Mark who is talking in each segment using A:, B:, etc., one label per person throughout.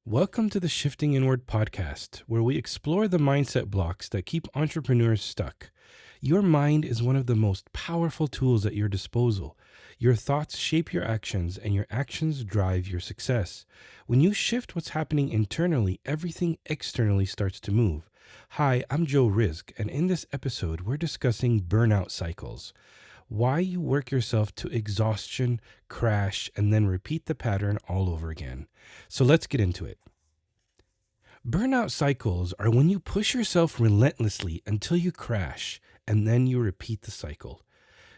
A: Welcome to the Shifting Inward podcast, where we explore the mindset blocks that keep entrepreneurs stuck. Your mind is one of the most powerful tools at your disposal. Your thoughts shape your actions, and your actions drive your success. When you shift what's happening internally, everything externally starts to move. Hi, I'm Joe Rizk, and in this episode, we're discussing burnout cycles. Why you work yourself to exhaustion, crash, and then repeat the pattern all over again. So let's get into it. Burnout cycles are when you push yourself relentlessly until you crash, and then you repeat the cycle.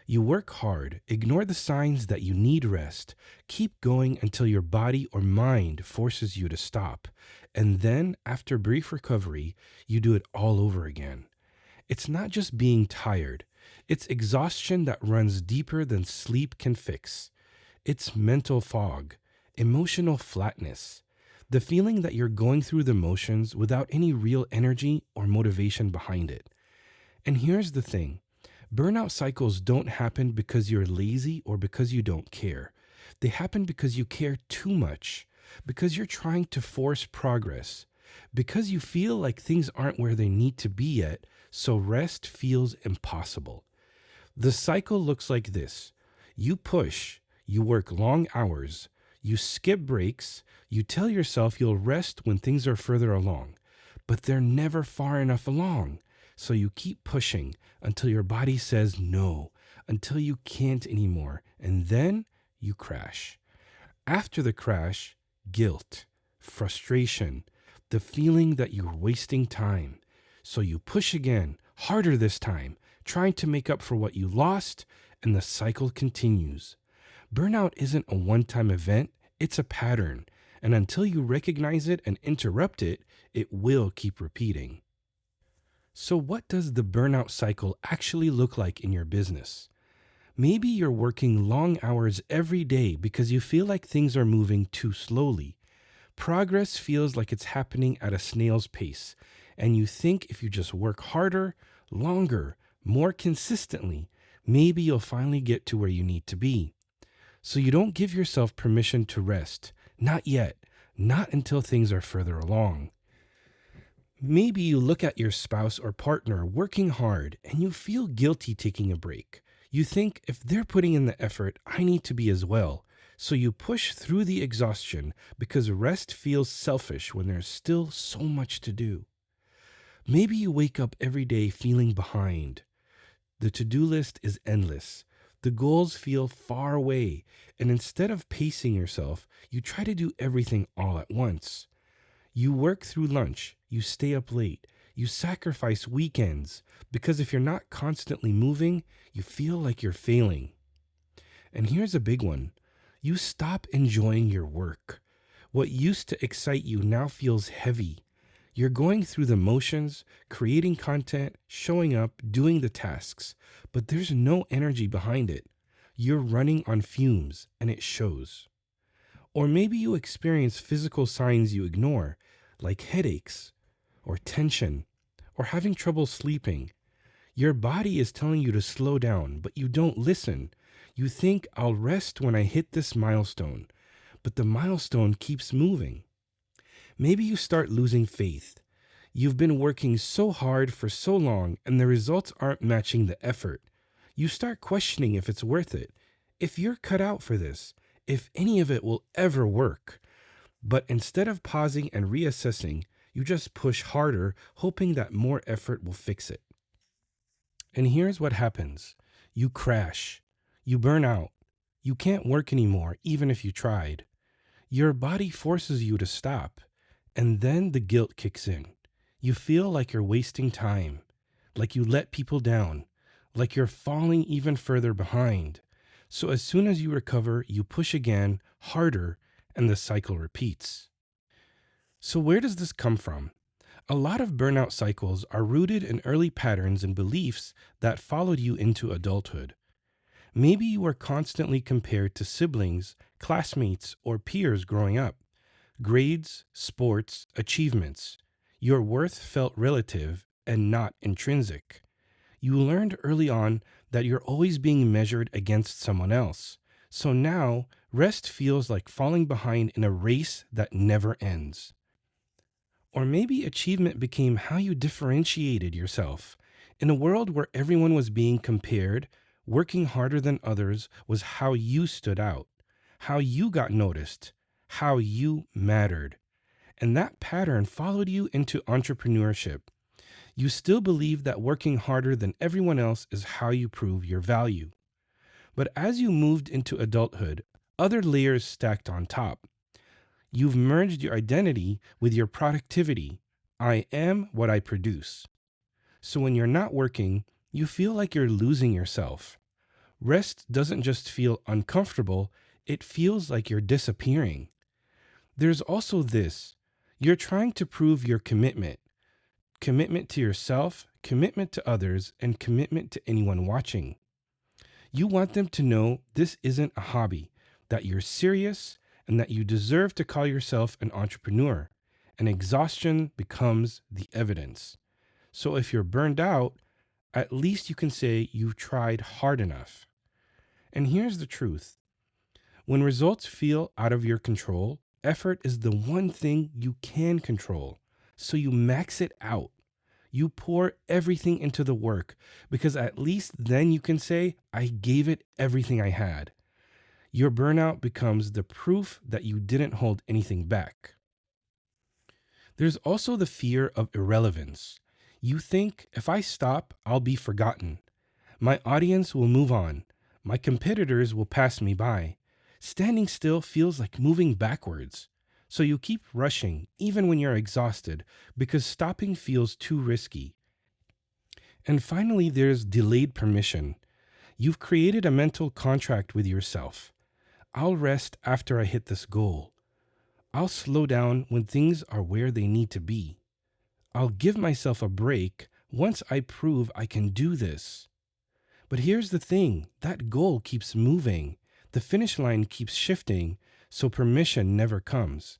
A: You work hard, ignore the signs that you need rest, keep going until your body or mind forces you to stop, and then, after brief recovery, you do it all over again. It's not just being tired, it's exhaustion that runs deeper than sleep can fix. It's mental fog, emotional flatness, the feeling that you're going through the motions without any real energy or motivation behind it. And here's the thing, burnout cycles don't happen because you're lazy or because you don't care. They happen because you care too much, because you're trying to force progress, because you feel like things aren't where they need to be yet, so rest feels impossible. The cycle looks like this. You push, you work long hours, you skip breaks, you tell yourself you'll rest when things are further along, but they're never far enough along. So you keep pushing until your body says no, until you can't anymore, and then you crash. After the crash, guilt, frustration, the feeling that you're wasting time. So you push again, harder this time, trying to make up for what you lost, and the cycle continues. Burnout isn't a one-time event, it's a pattern, and until you recognize it and interrupt it, it will keep repeating. So what does the burnout cycle actually look like in your business? Maybe you're working long hours every day because you feel like things are moving too slowly. Progress feels like it's happening at a snail's pace, and you think if you just work harder, longer, more consistently, maybe you'll finally get to where you need to be. So you don't give yourself permission to rest. Not yet. Not until things are further along. Maybe you look at your spouse or partner working hard and you feel guilty taking a break. You think if they're putting in the effort, I need to be as well. So you push through the exhaustion because rest feels selfish when there's still so much to do. Maybe you wake up every day feeling behind. The to-do list is endless. The goals feel far away, and instead of pacing yourself, you try to do everything all at once. You work through lunch, you stay up late, you sacrifice weekends, because if you're not constantly moving, you feel like you're failing. And here's a big one. You stop enjoying your work. What used to excite you now feels heavy. You're going through the motions, creating content, showing up, doing the tasks, but there's no energy behind it. You're running on fumes, and it shows. Or maybe you experience physical signs you ignore, like headaches, or tension, or having trouble sleeping. Your body is telling you to slow down, but you don't listen. You think, I'll rest when I hit this milestone, but the milestone keeps moving. Maybe you start losing faith. You've been working so hard for so long, and the results aren't matching the effort. You start questioning if it's worth it, if you're cut out for this, if any of it will ever work. But instead of pausing and reassessing, you just push harder, hoping that more effort will fix it. And here's what happens. You crash. You burn out. You can't work anymore, even if you tried. Your body forces you to stop, and then the guilt kicks in. You feel like you're wasting time, like you let people down, like you're falling even further behind. So as soon as you recover, you push again, harder, and the cycle repeats. So where does this come from? A lot of burnout cycles are rooted in early patterns and beliefs that followed you into adulthood. Maybe you were constantly compared to siblings, classmates, or peers growing up. Grades, sports, achievements. Your worth felt relative and not intrinsic. You learned early on that you're always being measured against someone else. So now, Rest feels like falling behind in a race that never ends. Or maybe achievement became how you differentiated yourself. In a world where everyone was being compared, working harder than others was how you stood out, how you got noticed, how you mattered. And that pattern followed you into entrepreneurship. You still believe that working harder than everyone else is how you prove your value. But as you moved into adulthood, other layers stacked on top. You've merged your identity with your productivity. I am what I produce. So when you're not working, you feel like you're losing yourself. Rest doesn't just feel uncomfortable, it feels like you're disappearing. There's also this: you're trying to prove your commitment to yourself, commitment to others, and commitment to anyone watching. You want them to know this isn't a hobby, that you're serious, and that you deserve to call yourself an entrepreneur. And exhaustion becomes the evidence. So if you're burned out, at least you can say you've tried hard enough. And here's the truth: when results feel out of your control, effort is the one thing you can control. So you max it out. You pour everything into the work because at least then you can say, I gave it everything I had. Your burnout becomes the proof that you didn't hold anything back. There's also the fear of irrelevance. You think, if I stop, I'll be forgotten. My audience will move on. My competitors will pass me by. Standing still feels like moving backwards. So you keep rushing, even when you're exhausted, because stopping feels too risky. And finally, there's delayed permission. You've created a mental contract with yourself. I'll rest after I hit this goal. I'll slow down when things are where they need to be. I'll give myself a break once I prove I can do this. But here's the thing: that goal keeps moving. The finish line keeps shifting, so permission never comes.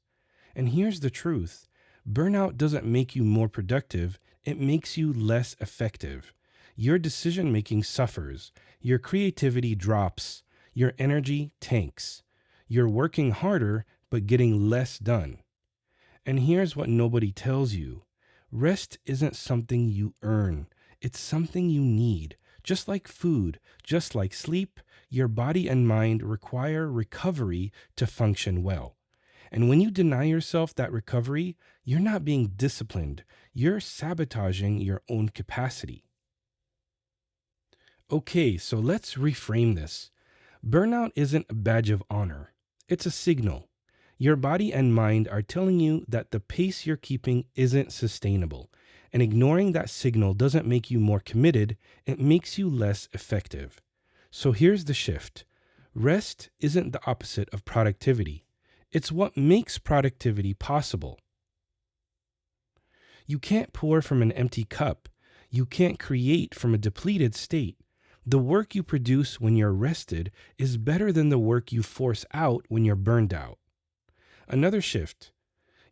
A: And here's the truth: burnout doesn't make you more productive, it makes you less effective. Your decision making suffers, your creativity drops, your energy tanks. You're working harder, but getting less done. And here's what nobody tells you: rest isn't something you earn, it's something you need. Just like food, just like sleep, your body and mind require recovery to function well. And when you deny yourself that recovery, you're not being disciplined, you're sabotaging your own capacity. Okay, so let's reframe this. Burnout isn't a badge of honor, it's a signal. Your body and mind are telling you that the pace you're keeping isn't sustainable. And ignoring that signal doesn't make you more committed, it makes you less effective. So here's the shift: rest isn't the opposite of productivity, it's what makes productivity possible. You can't pour from an empty cup, you can't create from a depleted state. The work you produce when you're rested is better than the work you force out when you're burned out. Another shift: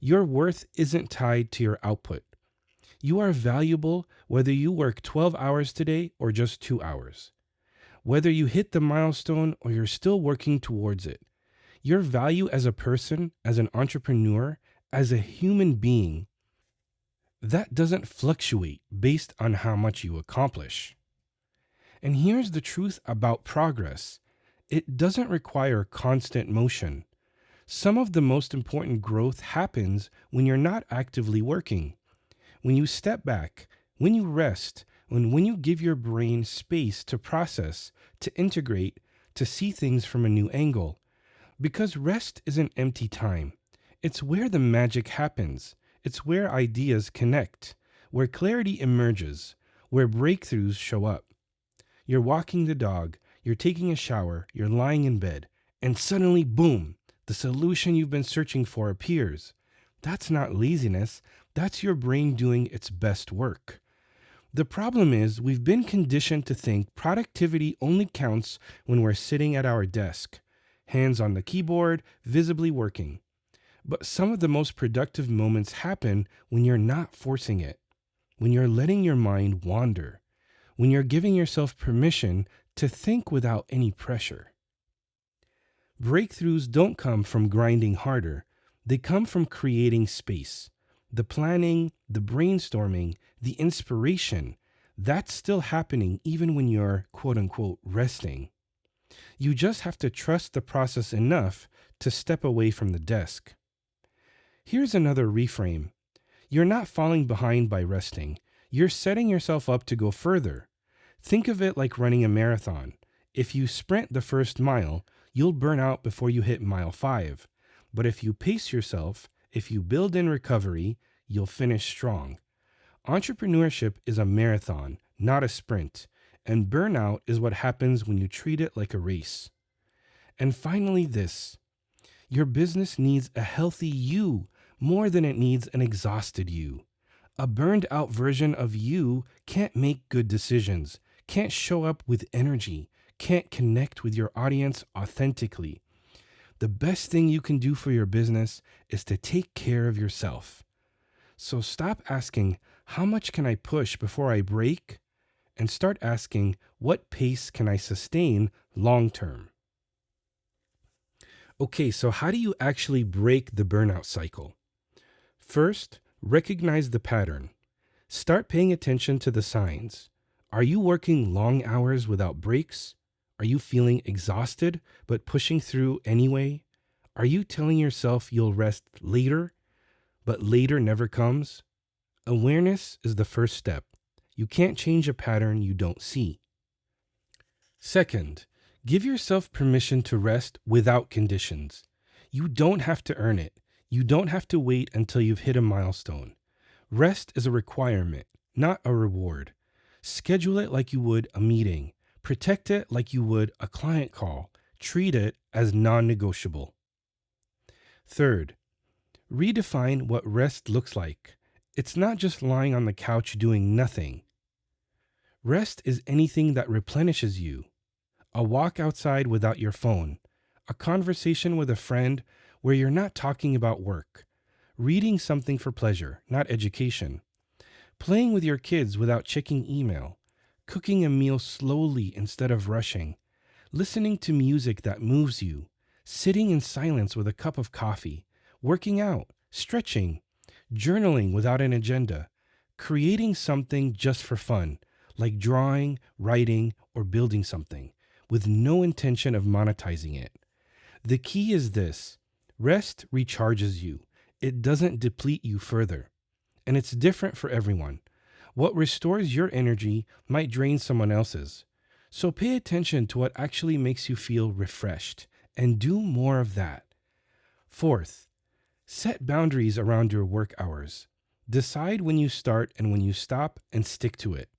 A: your worth isn't tied to your output. You are valuable whether you work 12 hours today or just 2 hours. Whether you hit the milestone or you're still working towards it. Your value as a person, as an entrepreneur, as a human being, that doesn't fluctuate based on how much you accomplish. And here's the truth about progress: it doesn't require constant motion. Some of the most important growth happens when you're not actively working. When you step back, when you rest, when you give your brain space to process, to integrate, to see things from a new angle. Because rest isn't empty time. It's where the magic happens. It's where ideas connect, where clarity emerges, where breakthroughs show up. You're walking the dog, you're taking a shower, you're lying in bed, and suddenly, boom, the solution you've been searching for appears. That's not laziness, that's your brain doing its best work. The problem is we've been conditioned to think productivity only counts when we're sitting at our desk, hands on the keyboard, visibly working. But some of the most productive moments happen when you're not forcing it, when you're letting your mind wander, when you're giving yourself permission to think without any pressure. Breakthroughs don't come from grinding harder, they come from creating space. The planning, the brainstorming, the inspiration, that's still happening even when you're quote unquote resting. You just have to trust the process enough to step away from the desk. Here's another reframe. You're not falling behind by resting. You're setting yourself up to go further. Think of it like running a marathon. If you sprint the first mile, you'll burn out before you hit mile 5. But if you pace yourself, if you build in recovery, you'll finish strong. Entrepreneurship is a marathon, not a sprint, and burnout is what happens when you treat it like a race. And finally, this. Your business needs a healthy you more than it needs an exhausted you. A burned out version of you can't make good decisions, can't show up with energy, can't connect with your audience authentically. The best thing you can do for your business is to take care of yourself. So stop asking, how much can I push before I break? And start asking, what pace can I sustain long term? Okay, so how do you actually break the burnout cycle? First, recognize the pattern. Start paying attention to the signs. Are you working long hours without breaks? Are you feeling exhausted but pushing through anyway? Are you telling yourself you'll rest later, but later never comes? Awareness is the first step. You can't change a pattern you don't see. Second, give yourself permission to rest without conditions. You don't have to earn it. You don't have to wait until you've hit a milestone. Rest is a requirement, not a reward. Schedule it like you would a meeting. Protect it like you would a client call. Treat it as non-negotiable. Third, redefine what rest looks like. It's not just lying on the couch doing nothing. Rest is anything that replenishes you. A walk outside without your phone. A conversation with a friend where you're not talking about work. Reading something for pleasure, not education. Playing with your kids without checking email. Cooking a meal slowly instead of rushing. Listening to music that moves you. Sitting in silence with a cup of coffee. Working out. Stretching. Journaling without an agenda. Creating something just for fun, like drawing, writing, or building something, with no intention of monetizing it. The key is this. Rest recharges you. It doesn't deplete you further. And it's different for everyone. What restores your energy might drain someone else's. So pay attention to what actually makes you feel refreshed and do more of that. Fourth, set boundaries around your work hours. Decide when you start and when you stop and stick to it.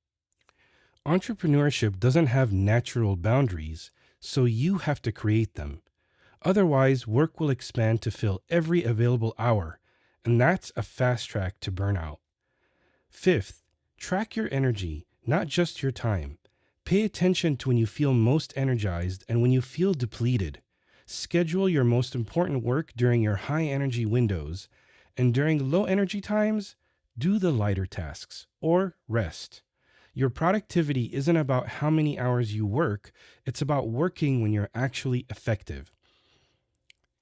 A: Entrepreneurship doesn't have natural boundaries, so you have to create them. Otherwise, work will expand to fill every available hour, and that's a fast track to burnout. Fifth, track your energy, not just your time. Pay attention to when you feel most energized and when you feel depleted. Schedule your most important work during your high energy windows, and during low energy times, do the lighter tasks or rest. Your productivity isn't about how many hours you work, it's about working when you're actually effective.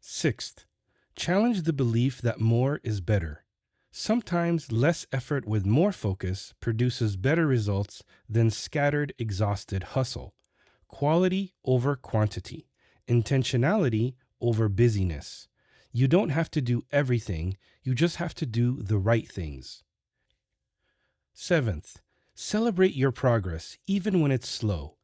A: Sixth, challenge the belief that more is better. Sometimes less effort with more focus produces better results than scattered, exhausted hustle. Quality over quantity. Intentionality over busyness. You don't have to do everything, you just have to do the right things. Seventh, celebrate your progress even when it's slow,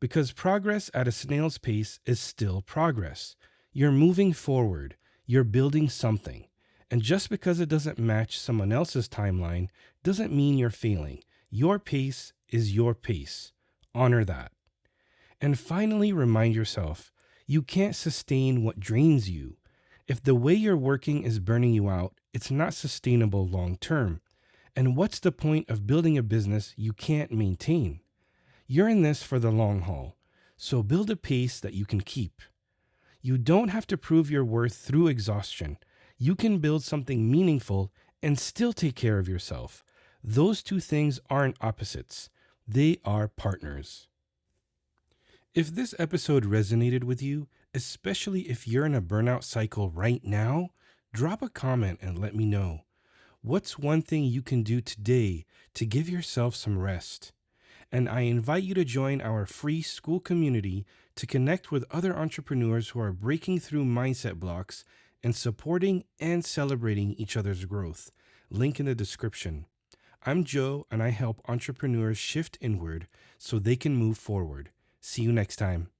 A: because progress at a snail's pace is still progress. You're moving forward, you're building something, and just because it doesn't match someone else's timeline doesn't mean you're failing. Your pace is your pace. Honor that. And finally, remind yourself, you can't sustain what drains you. If the way you're working is burning you out, it's not sustainable long term. And what's the point of building a business you can't maintain? You're in this for the long haul, so build a pace that you can keep. You don't have to prove your worth through exhaustion. You can build something meaningful and still take care of yourself. Those two things aren't opposites. They are partners. If this episode resonated with you, especially if you're in a burnout cycle right now. Drop a comment and let me know. What's one thing you can do today to give yourself some rest? And I invite you to join our free school community to connect with other entrepreneurs who are breaking through mindset blocks and supporting and celebrating each other's growth. Link in the description. I'm Joe, and I help entrepreneurs shift inward so they can move forward. See you next time.